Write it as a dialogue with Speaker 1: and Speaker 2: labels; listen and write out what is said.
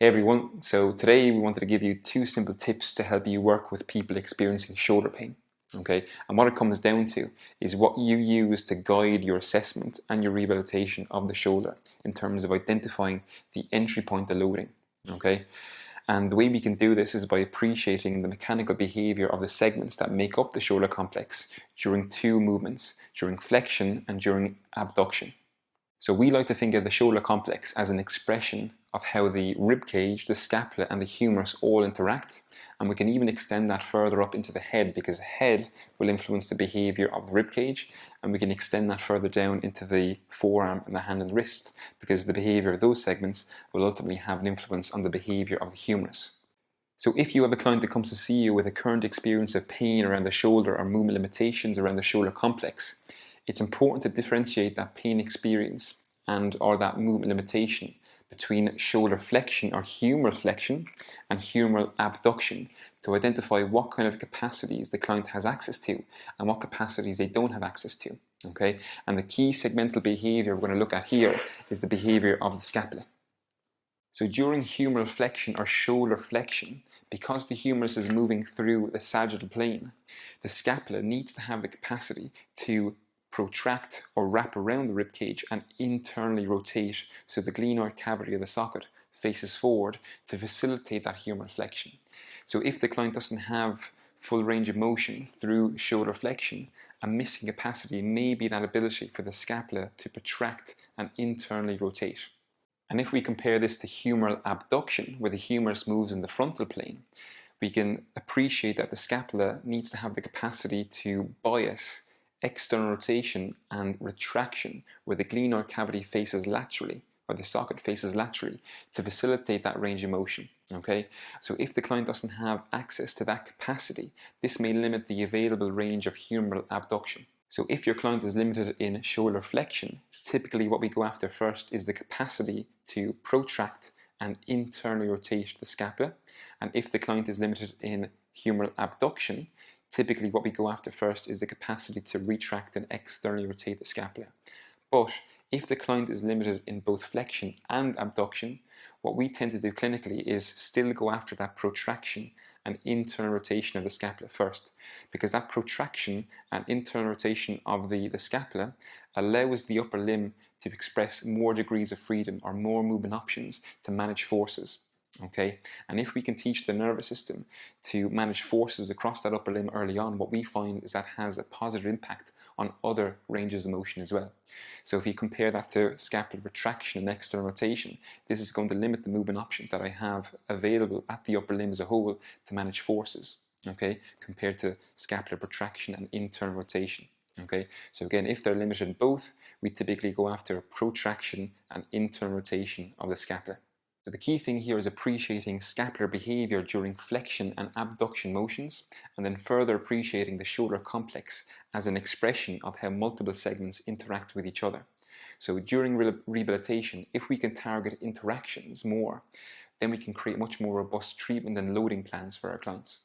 Speaker 1: Hey everyone, so today we wanted to give you 2 simple tips to help you work with people experiencing shoulder pain. Okay, and what it comes down to is what you use to guide your assessment and your rehabilitation of the shoulder in terms of identifying the entry point to loading. Okay, and the way we can do this is by appreciating the mechanical behavior of the segments that make up the shoulder complex during 2 movements, during flexion and during abduction. So we like to think of the shoulder complex as an expression of how the rib cage, the scapula and the humerus all interact, and we can even extend that further up into the head because the head will influence the behavior of the rib cage, and we can extend that further down into the forearm and the hand and wrist because the behavior of those segments will ultimately have an influence on the behavior of the humerus. So if you have a client that comes to see you with a current experience of pain around the shoulder or movement limitations around the shoulder complex, it's important to differentiate that pain experience or that movement limitation between shoulder flexion or humeral flexion and humeral abduction to identify what kind of capacities the client has access to and what capacities they don't have access to. Okay? And the key segmental behavior we're going to look at here is the behavior of the scapula. So during humeral flexion or shoulder flexion, because the humerus is moving through the sagittal plane, the scapula needs to have the capacity to protract or wrap around the rib cage and internally rotate so the glenoid cavity of the socket faces forward to facilitate that humeral flexion. So if the client doesn't have full range of motion through shoulder flexion, a missing capacity may be that ability for the scapula to protract and internally rotate. And if we compare this to humeral abduction, where the humerus moves in the frontal plane, we can appreciate that the scapula needs to have the capacity to bias external rotation and retraction, where the glenoid cavity faces laterally, or the socket faces laterally, to facilitate that range of motion. Okay, so if the client doesn't have access to that capacity, this may limit the available range of humeral abduction. So if your client is limited in shoulder flexion, typically what we go after first is the capacity to protract and internally rotate the scapula. And if the client is limited in humeral abduction, typically what we go after first is the capacity to retract and externally rotate the scapula. But if the client is limited in both flexion and abduction, what we tend to do clinically is still go after that protraction and internal rotation of the scapula first, because that protraction and internal rotation of the scapula allows the upper limb to express more degrees of freedom or more movement options to manage forces. Okay, and if we can teach the nervous system to manage forces across that upper limb early on, what we find is that has a positive impact on other ranges of motion as well. So if you compare that to scapular retraction and external rotation, this is going to limit the movement options that I have available at the upper limb as a whole to manage forces, okay, compared to scapular protraction and internal rotation. Okay, so again, if they're limited in both, we typically go after protraction and internal rotation of the scapula. So the key thing here is appreciating scapular behavior during flexion and abduction motions, and then further appreciating the shoulder complex as an expression of how multiple segments interact with each other. So during rehabilitation, if we can target interactions more, then we can create much more robust treatment and loading plans for our clients.